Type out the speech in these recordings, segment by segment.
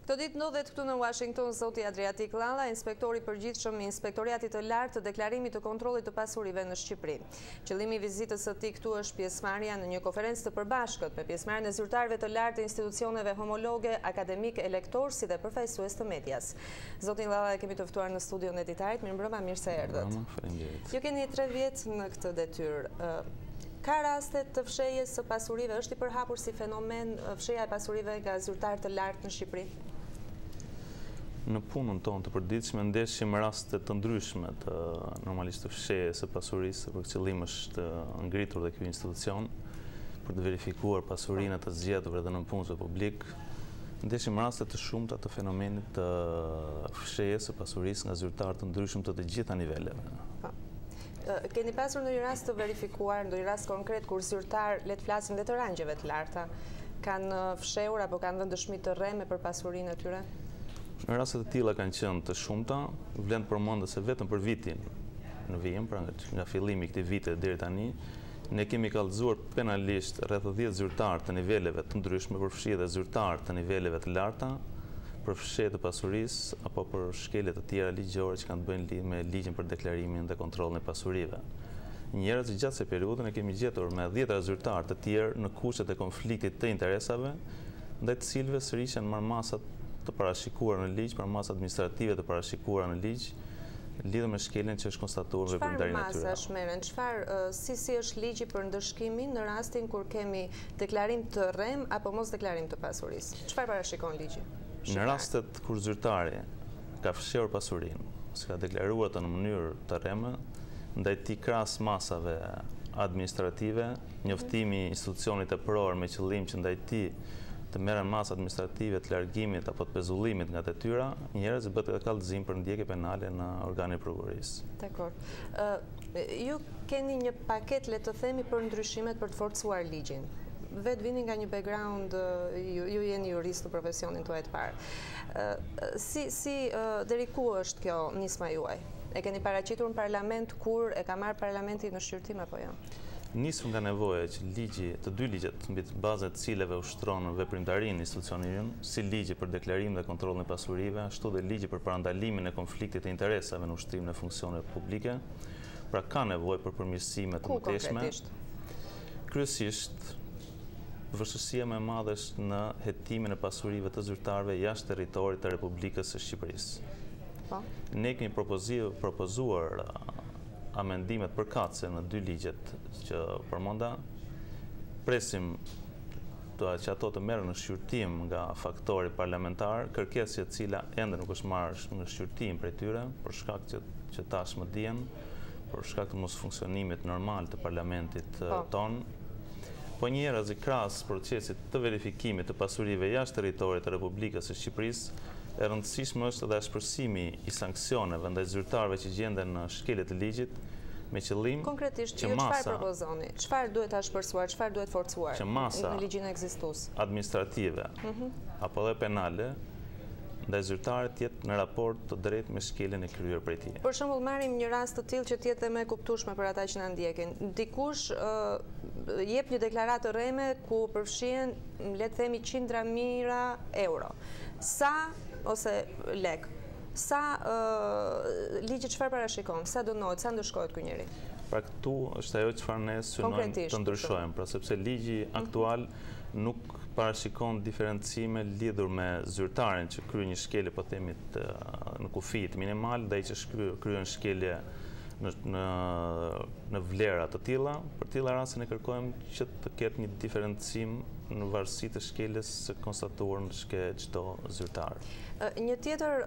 Këtë ditë ndodhet këtu në Washington zoti Adriatik Llalla, inspektori përgjithshëm i Inspektoriatit të Lartë të Deklarimit të Kontrollit të Pasurive në Shqipëri. Qëllimi i vizitës së tij këtu është pjesëmarrja në një konferencë të përbashkët me pjesëmarrjen e zyrtarëve të lartë të institucioneve homologe, akademik, elektor si dhe përfaqësues të medias. Zotin Llalla e kemi të ftuar në studion e ditarit. Mirëmbrëma, mirë se erdhët. Faleminderit. Ju keni 3 vjet në këtë detyrë. Ka raste të fshehjes së pasurive, është i përhapur si fenomen fshehja e pasurive nga zyrtarë të lartë në Shqipëri? Në punën tonë të përditshme ndeshim raste të ndryshme të normalisht të fshehjes së pasurisë, për qëllim është ngritur dhe ky institucion për të verifikuar pasurinë të zgjedhur dhe në punësve publik. Ndeshim raste të shumta të fenomenit të fshehjes së pasurisë nga zyrtarë të ndryshëm të gjitha niveleve. Keni pasur ndonjë rast të verifikuar, ndonjë rast konkret kur zyrtar, le të flasim dhe të rangjeve të larta, kanë fshehur apo kanë dhënë dëshmi të rreme për pasurinë e tyre? Në raste të tilla kanë qenë të shumta, vlen të përmendet se vetëm për vitin në vijim, pra nga fillimi i këtij viti deri tani, ne kemi kallëzuar penalisht rreth 10 zyrtarë të niveleve të ndryshme për fshehje dhe zyrtarë të niveleve të larta për fshehje të pasurisë apo për shkelje të tjera ligjore që kanë të bëjnë me ligjin për deklarimin dhe kontrollin e pasurive. Njerëz gjatë kësaj periudhe ne kemi gjetur me 10 zyrtarë të tjerë në kushtet e konfliktit të interesave, ndaj të cilëve sërish janë marrë masat të parashikuara në ligj, për masat administrative të parashikuara në ligj, lidhur me shkeljen që është konstatuar në veprimtarinë e tyre. Çfarë masa merren? Çfarë si është ligji për ndëshkimin në rastin kur kemi deklarim të rrem apo mos deklarim të pasurisë? Çfarë parashikon ligji? Në rastet kur zyrtari ka fshehur pasurinë, ose ka deklaruar të në mënyrë të rreme, ndaj tij krahas masave administrative, njoftimi i institucionit të përor me qëllim që ndaj tij të merren masa administrative të largimit apo të pezullimit nga detyra, njerëz bëhet kallëzim për ndjekje penale në organin e prokurorisë. Dakor. Ju keni një paketë, le të themi, për ndryshimet për të forcuar ligjin. Vetë vini nga një background, ju jeni jurist të profesionin tuaj të parë. Deri ku është kjo nisma juaj? E keni paraqitur në parlament kur e ka marrë parlamenti në shqyrtim apo jo? Nisur nga nevoja që të dy ligjet mbi bazat të cilëve ushtron veprimtarinë institucionin, si ligji për deklarimin dhe kontrollin e pasurive, ashtu dhe ligji për parandalimin e konfliktit të interesave në ushtrimin e funksioneve publike, pra ka nevojë për përmirësime të mëtejshme. Kryesisht, vështirësia më e madhe është në hetimin e pasurive të zyrtarëve jashtë territorit të Republikës së Shqipërisë. Ne kemi propozuar amendimet përkatëse në 2 ligjet që përmenda. Presim që ato të merren në shqyrtim nga faktori parlamentar, kërkesë e cila ende nuk është marrë në shqyrtim prej tyre, për shkak që tashmë dihen, për shkak të mos funksionimit normal të parlamentit ton. Po njerëz i krahas procesit të verifikimit të pasurive jashtë territorit të Republikës së Shqipërisë, e rëndësishme është edhe shpërsimi i sanksioneve ndaj zyrtarëve që gjenden në shkelje të ligjit, me qëllim konkretisht që ju çfarë propozoni? Çfarë duhet ta shpërsuar, çfarë duhet forcuar në ligjin ekzistues? Administrative apo dhe penale ndaj zyrtarit të jetë në raport të drejtë me shkeljen e kryer prej tij. Për shembull, marrim një rast të tillë që të jetë më e kuptueshme për ata që na ndjekin. Dikush jep një deklaratë të rreme ku përfshihen, le të themi, qindra mijëra euro. Ose lek. Ligji çfarë parashikon? Sa dënohet, sa ndëshkohet ky njeri? Pra këtu është ajo çfarë ne synojmë të ndryshojmë, pra sepse ligji aktual nuk parashikon diferencime lidhur me zyrtarin që kryen një shkelje, po themi, në kufit minimal dhe ai që kryen shkelje në vlera të tilla. Për tilla raste ne kërkojmë që të ketë një diferencim në varësi të shkeljes së konstatuar në çdo zyrtar. Një tjetër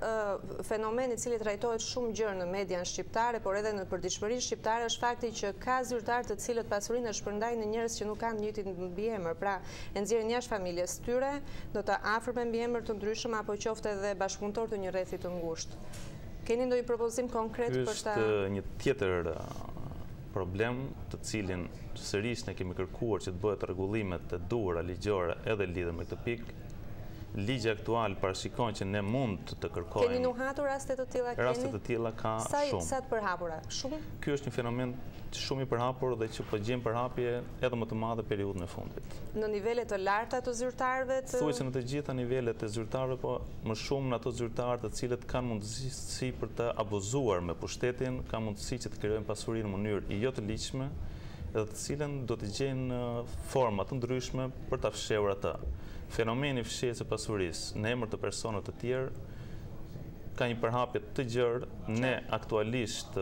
fenomen i cili trajtohet shumë gjërë në median shqiptare, por edhe në përditshmërinë shqiptare, është fakti që ka zyrtarë të cilët pasurinë e shpërndajnë në njerëz që nuk kanë njëjtin mbiemër, pra e nxjerrin jashtë familjes tyre, do të afër me mbiemër të ndryshëm apo qoftë edhe bashkëpunëtor të një rrethi të ngushtë. Keni ndonjë propozim konkret për ta? Është një tjetër problem të cilin sërish ne kemi kërkuar që të bëhet rregullimet e duhura ligjore edhe lidhur me këtë pikë, ligji aktual parashikon që ne mund të kërkojmë. Keni nuhatur raste të tilla? Raste të tilla ka shumë. Sa të përhapura? Shumë? Ky është një fenomen shumë i përhapur dhe që po gjejmë përhapje edhe më të madhe periudhën e fundit. Në nivele të larta të zyrtarëve? Thuajse në të gjitha nivelet e zyrtarëve, po më shumë në ato zyrtarë të cilët kanë mundësi për të abuzuar me pushtetin, kanë mundësi që të krijojnë pasuri në mënyrë jo të ligjshme, edhe të cilën do të gjejnë forma të ndryshme për ta fshehur atë. Fenomeni i fshehjes së pasurisë në emër të personave të tjerë ka një përhapje të gjerë. Ne aktualisht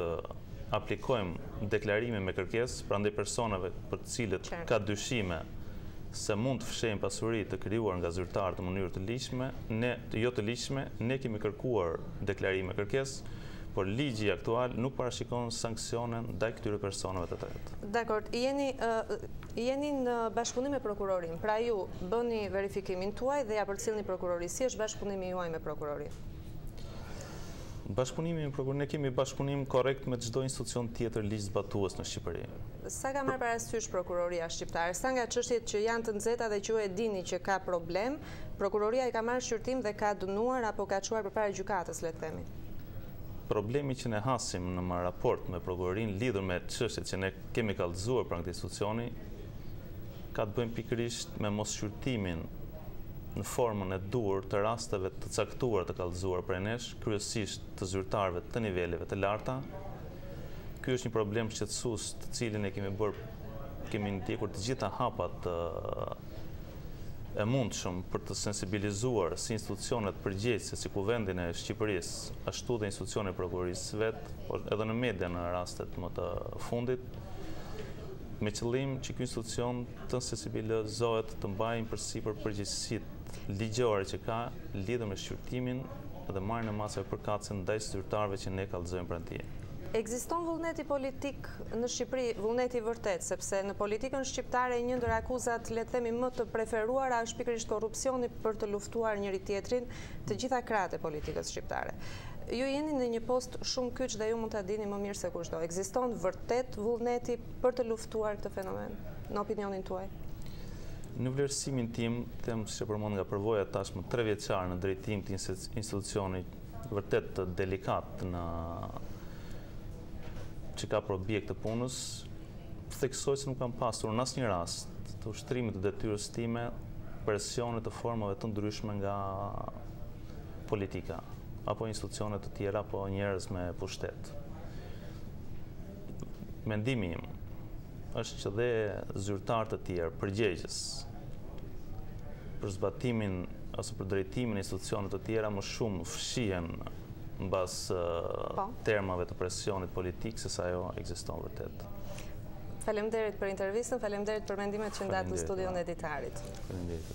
aplikojmë deklarime me kërkesë prandaj personave për të cilët ka dyshime se mund të fshehin pasuri të krijuar nga zyrtarë në mënyrë të ligjshme, jo të ligjshme, ne kemi kërkuar deklarime me kërkesë, por ligji aktual nuk parashikon sanksione ndaj këtyre personave të tretë. Dakor, jeni në bashkëpunim me prokurorin, pra ju bëni verifikimin tuaj dhe ja përcjellni prokurorin. Si është bashkëpunimi juaj me prokurorin? Bashkëpunimi me prokurorin, ne kemi bashkëpunim korrekt me çdo institucion tjetër ligjzbatues në Shqipëri. Sa ka marrë parasysh prokuroria shqiptare? Sa nga çështjet që janë të nxehta dhe që ju e dini që ka problem, prokuroria i ka marrë shqyrtim dhe ka dënuar apo ka çuar përpara gjykatës, le të themi? Problemi që ne hasim në raport me prokurorin lidhur me çështjet që ne kemi kallëzuar për këtë institucioni ka të bëjmë pikërisht me mos shqyrtimin në formën e duhur të rasteve të caktuara të kallëzuar prej nesh, kryesisht të zyrtarëve të niveleve të larta. Ky është një problem shqetësues të cilin e kemi ndjekur të gjitha hapat e mundshëm për të sensibilizuar si institucionet përgjegjëse si Kuvendin e Shqipërisë, ashtu dhe institucionet e prokurorisë vet, por edhe në media në rastet më të fundit, me qëllim që ky institucion të sensibilizohet të mbajë përsipër përgjegjësitë ligjore që ka lidhur me shqyrtimin dhe marrjen e masave përkatëse ndaj zyrtarëve që ne kallëzojmë pranë tij. Ekziston vullneti politik në Shqipëri, vullneti vërtet, sepse në politikën shqiptare një ndër akuzat, le të themi, më të preferuara është pikërisht korrupsioni për të luftuar njëri tjetrin të gjitha krahët e politikës shqiptare. Ju jeni në një post shumë kyç dhe ju mund ta dini më mirë se kushdo. Ekziston vërtet vullneti për të luftuar këtë fenomen, në opinionin tuaj? Në vlerësimin tim, them se përmend nga përvoja tashmë 3 vjeçare në drejtim të institucionit vërtet të delikat që ka për objekt të punës, theksoj se nuk kam pasur në asnjë rast të ushtrimit të detyrës time presione të formave të ndryshme nga politika apo institucione të tjera apo njerëz me pushtet. Mendimi im është që dhe zyrtarë të tjerë përgjegjës për zbatimin ose për drejtimin e institucione të tjera më shumë fshihen mbas termave të presionit politik se sa ajo ekziston vërtet. Faleminderit për intervistën, faleminderit për mendimet që ndat në studion e Ditarit. Faleminderit.